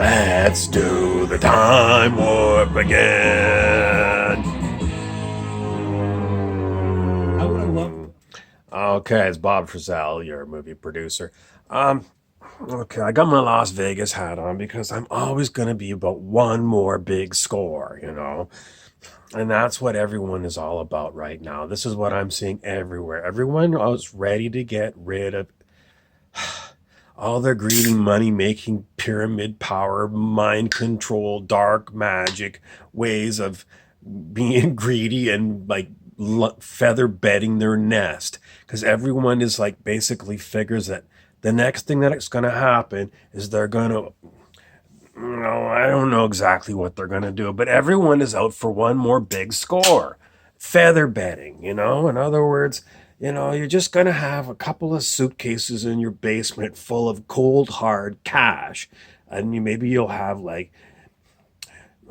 Let's do the time warp again. I would have loved. Okay, it's Bob Frizzell, your movie producer. Um, okay, I got my Las Vegas hat on because I'm always going to be about one more big score, And that's what everyone is all about right now. This is what I'm seeing everywhere. Everyone is ready to get rid of all their greedy money making pyramid power, mind control, dark magic ways of being greedy and like feather bedding their nest. Because everyone is like basically figures that the next thing that's going to happen is they're going to, I don't know exactly what they're going to do, but everyone is out for one more big score. Feather bedding, In other words, you're just going to have a couple of suitcases in your basement full of cold, hard cash. And maybe you'll have like,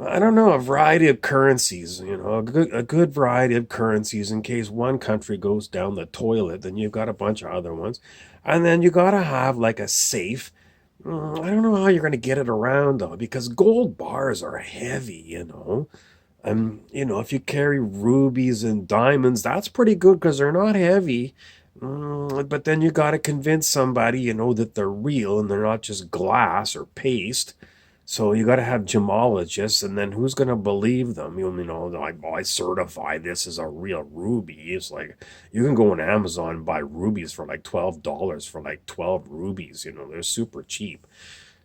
I don't know, a variety of currencies, a good variety of currencies in case one country goes down the toilet, then you've got a bunch of other ones. And then you got to have like a safe. I don't know how you're going to get it around though, because gold bars are heavy. If you carry rubies and diamonds, that's pretty good because they're not heavy. But then you got to convince somebody, that they're real and they're not just glass or paste. So you got to have gemologists, and then who's going to believe them? Like, oh, I certify this is a real ruby. It's like you can go on Amazon and buy rubies for like $12 for like 12 rubies. They're super cheap.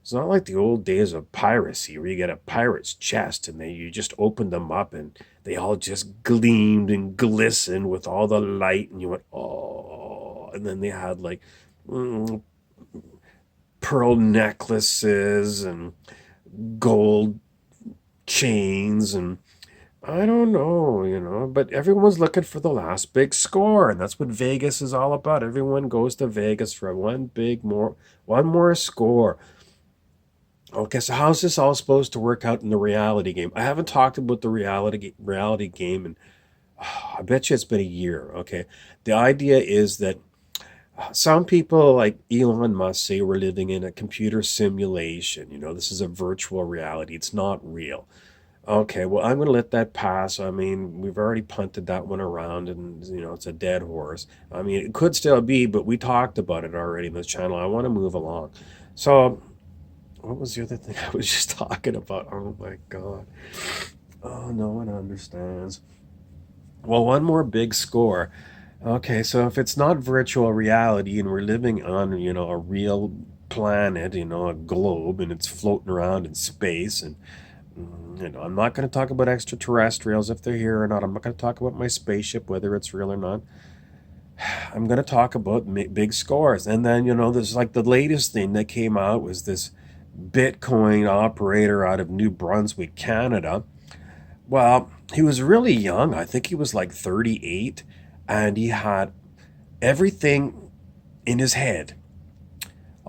It's not like the old days of piracy where you get a pirate's chest and then you just open them up and they all just gleamed and glistened with all the light, and you went, oh, and then they had like mm, pearl necklaces and gold chains and I don't know, but everyone's looking for the last big score, and that's what Vegas is all about. Everyone goes to Vegas for one more score. Okay, so how's this all supposed to work out in the reality game? I haven't talked about the reality game, and I bet you it's been a year. Okay, the idea is that some people like Elon Musk say we're living in a computer simulation. This is a virtual reality. It's not real. Okay, well, I'm going to let that pass. I mean, we've already punted that one around and, it's a dead horse. I mean, it could still be, but we talked about it already in this channel. I want to move along. So, what was the other thing I was just talking about? Oh my God. Oh, no one understands. Well, one more big score. Okay, so if it's not virtual reality and we're living on, a real planet, a globe, and it's floating around in space, and I'm not going to talk about extraterrestrials if they're here or not. I'm not going to talk about my spaceship, whether it's real or not. I'm going to talk about big scores. And then, there's like the latest thing that came out was this Bitcoin operator out of New Brunswick, Canada. Well, he was really young. I think he was like 38, and he had everything in his head.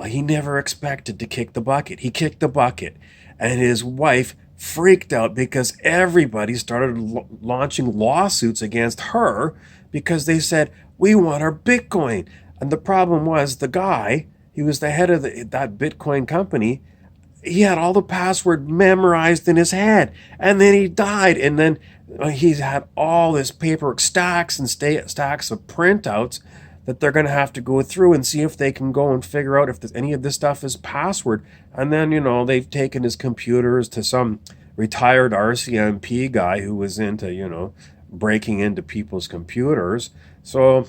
He never expected to kick the bucket. He kicked the bucket, and his wife freaked out because everybody started launching lawsuits against her because they said, we want our Bitcoin. And the problem was the guy, he was the head of that Bitcoin company, he had all the password memorized in his head, and then he died, and then he's had all this paperwork, stacks and stacks of printouts that they're going to have to go through and see if they can go and figure out if any of this stuff is password. And then, they've taken his computers to some retired RCMP guy who was into, breaking into people's computers. So,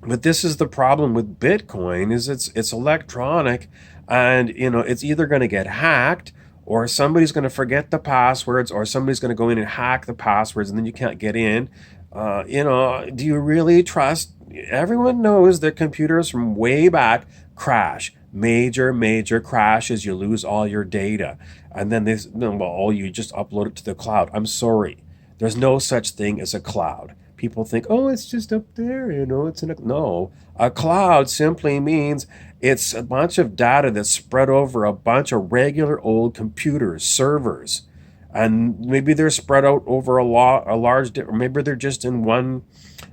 but this is the problem with Bitcoin is it's electronic, and it's either going to get hacked, or somebody's going to forget the passwords, or somebody's going to go in and hack the passwords, and then you can't get in. Do you really trust? Everyone knows that computers from way back crash. Major crashes. You lose all your data, and then this. No, well, you just upload it to the cloud. I'm sorry, there's no such thing as a cloud. People think, oh, it's just up there, it's in a. No, a cloud simply means it's a bunch of data that's spread over a bunch of regular old computers, servers. And maybe they're spread out over a large, or maybe they're just in one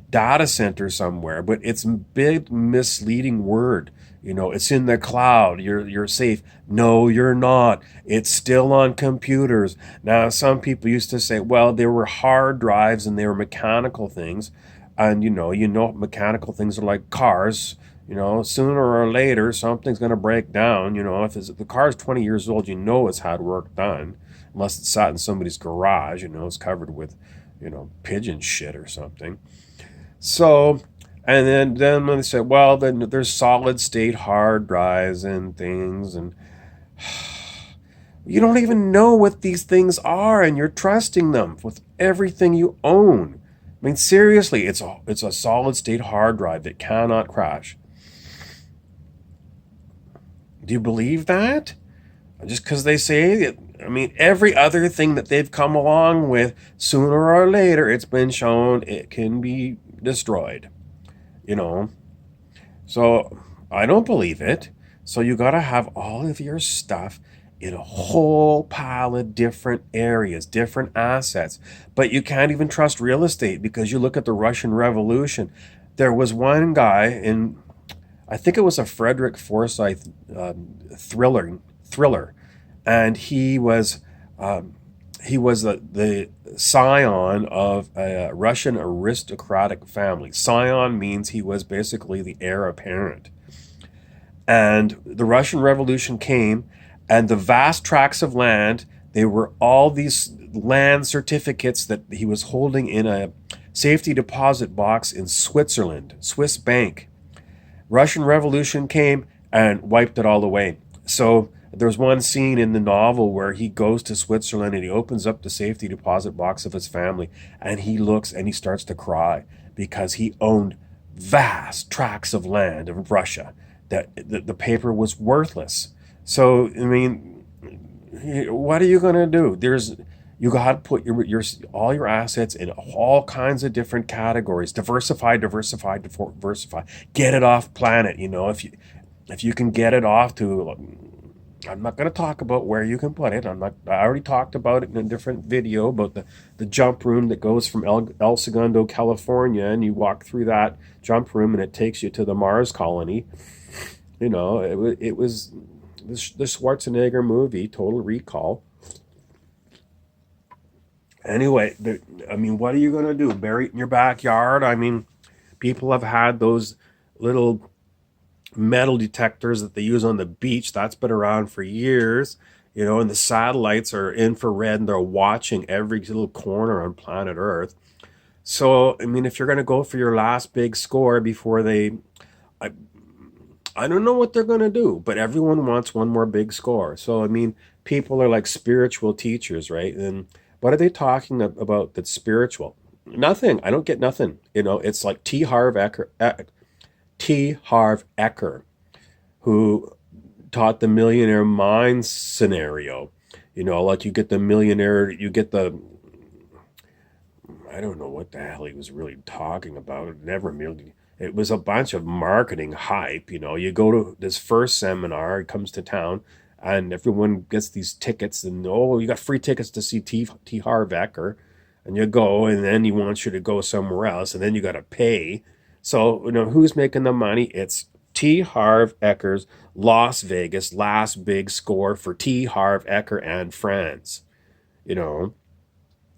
data center somewhere, but it's a big misleading word. It's in the cloud. You're safe. No, you're not. It's still on computers. Now, some people used to say, well, there were hard drives and they were mechanical things. And mechanical things are like cars. Sooner or later something's going to break down. If the car's 20 years old, it's had work done. Unless it's sat in somebody's garage, it's covered with, pigeon shit or something. So, and then when they said, well, then there's solid state hard drives and things, and you don't even know what these things are, and you're trusting them with everything you own. I mean, seriously, it's a solid state hard drive that cannot crash. Do you believe that? Just because they say it, I mean, every other thing that they've come along with, sooner or later, it's been shown it can be destroyed. You know, So I don't believe it. So you got to have all of your stuff in a whole pile of different areas, different assets. But you can't even trust real estate because you look at the Russian Revolution. There was one guy in, I think it was a Frederick Forsyth thriller, and he was the scion of a Russian aristocratic family. Scion means he was basically the heir apparent. And the Russian Revolution came, and the vast tracts of land, they were all these land certificates that he was holding in a safety deposit box in Switzerland, Swiss bank. Russian Revolution came and wiped it all away. So there's one scene in the novel where he goes to Switzerland and he opens up the safety deposit box of his family and he looks and he starts to cry because he owned vast tracts of land of Russia that the paper was worthless. So I mean, what are you going to do? You got to put your all your assets in all kinds of different categories. Diversify, diversify, diversify. Get it off planet. If you can get it off to, I'm not going to talk about where you can put it. I already talked about it in a different video about the jump room that goes from El Segundo, California, and you walk through that jump room and it takes you to the Mars colony. It was the Schwarzenegger movie, Total Recall. Anyway, I mean, what are you going to do? Bury it in your backyard? I mean, people have had those little metal detectors that they use on the beach. That's been around for years. And the satellites are infrared and they're watching every little corner on planet Earth. So, I mean, if you're going to go for your last big score before I, I don't know what they're going to do, but everyone wants one more big score. So, I mean, people are like spiritual teachers, right? And what are they talking about that's spiritual? Nothing. I don't get nothing. It's like T. Harv Eker, who taught the millionaire mind scenario. Like you get the millionaire, you get the, I don't know what the hell he was really talking about. It was a bunch of marketing hype. You go to this first seminar, he comes to town, and everyone gets these tickets, and oh, you got free tickets to see T. Harv Eker, and you go, and then he wants you to go somewhere else, and then you got to pay. So, who's making the money? It's T. Harv Eker's Las Vegas last big score for T. Harv Eker and friends. You know,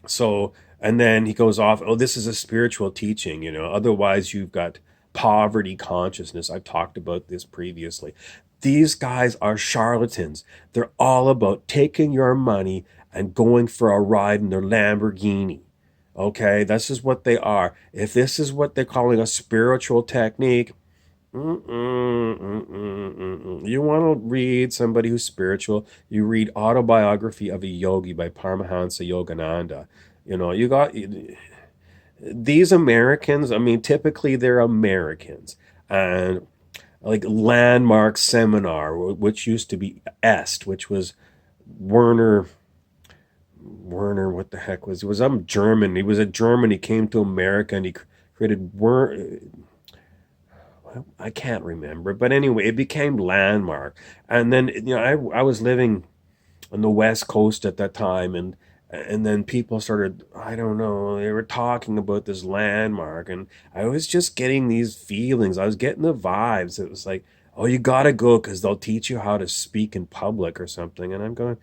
so, and then he goes off, oh, this is a spiritual teaching, otherwise you've got poverty consciousness. I've talked about this previously. These guys are charlatans. They're all about taking your money and going for a ride in their Lamborghini. Okay, this is what they are. If this is what they're calling a spiritual technique, you want to read somebody who's spiritual, you read Autobiography of a Yogi by Paramahansa Yogananda. You got these Americans, I mean, typically they're Americans. And like Landmark Seminar, which used to be EST, which was Werner. Werner, what the heck was I'm German. He was a German. He came to America and he created I can't remember, but anyway, it became Landmark. And then I was living on the West Coast at that time, and then people started, I don't know, they were talking about this Landmark, and I was just getting these feelings. I was getting the vibes. It was like, oh, you gotta go because they'll teach you how to speak in public or something. And I'm going,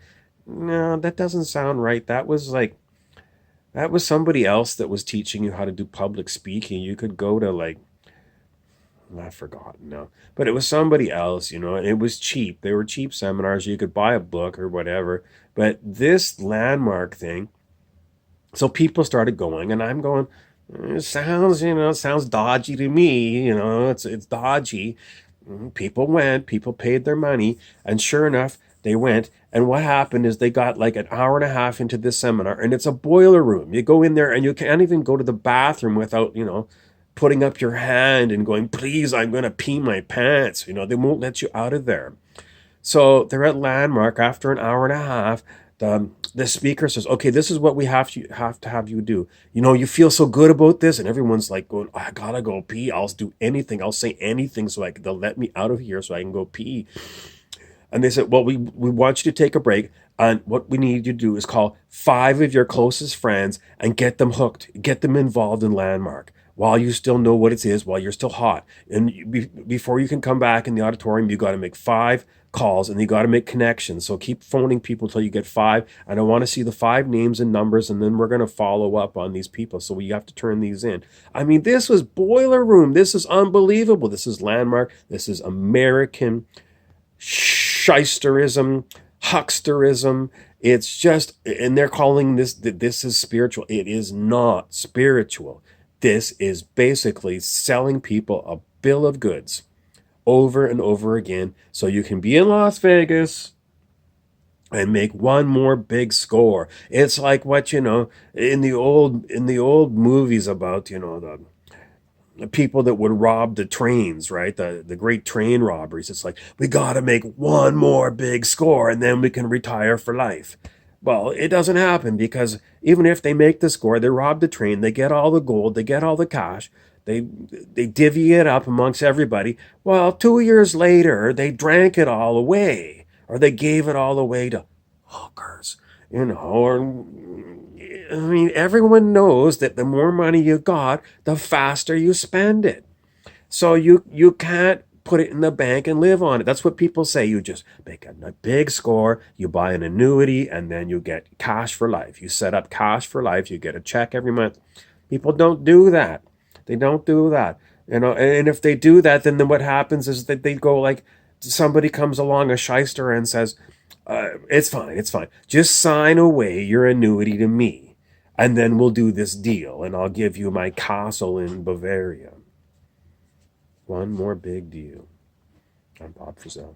no, that doesn't sound right. That was somebody else that was teaching you how to do public speaking. You could go to like, I've forgotten now, but it was somebody else, you know, and it was cheap. They were cheap seminars. You could buy a book or whatever. But this landmark thing, so people started going, and I'm going, it sounds, you know, it sounds dodgy to me. You know, it's dodgy. People went, people paid their money, and sure enough, they went. And what happened is they got like an hour and a half into this seminar, and it's a boiler room. You go in there, and you can't even go to the bathroom without, you know, putting up your hand and going, please, I'm going to pee my pants. You know, they won't let you out of there. So they're at Landmark after an hour and a half. The speaker says, okay, this is what we have to have you do. You know, you feel so good about this. And everyone's like going, I gotta go pee. I'll do anything. I'll say anything so they'll let me out of here so I can go pee. And they said, well, we want you to take a break. And what we need you to do is call 5 of your closest friends and get them hooked, get them involved in Landmark while you still know what it is, while you're still hot. And before you can come back in the auditorium, you got to make 5 calls and you got to make connections. So keep phoning people till you get 5. And I want to see the 5 names and numbers, and then we're going to follow up on these people. So we have to turn these in. I mean, this was boiler room. This is unbelievable. This is Landmark. This is American shysterism, hucksterism. It's just, and they're calling this is spiritual. It is not spiritual. This is basically selling people a bill of goods over and over again so you can be in Las Vegas and make one more big score. It's like what, you know, in the old movies about, you know, the people that would rob the trains, right? The great train robberies. It's like, we got to make one more big score and then we can retire for life. Well, it doesn't happen because even if they make the score, they rob the train, they get all the gold, they get all the cash, they divvy it up amongst everybody. Well, 2 years later, they drank it all away, or they gave it all away to hookers, you know, or I mean, everyone knows that the more money you got, the faster you spend it. So you can't put it in the bank and live on it. That's what people say. You just make a big score, you buy an annuity, and then you get cash for life. You set up cash for life, you get a check every month. People don't do that. They don't do that. You know, and if they do that, then what happens is that they go like, somebody comes along, a shyster, and says, it's fine, it's fine. Just sign away your annuity to me, and then we'll do this deal, and I'll give you my castle in Bavaria. One more big deal. I'm Bob Frizzell.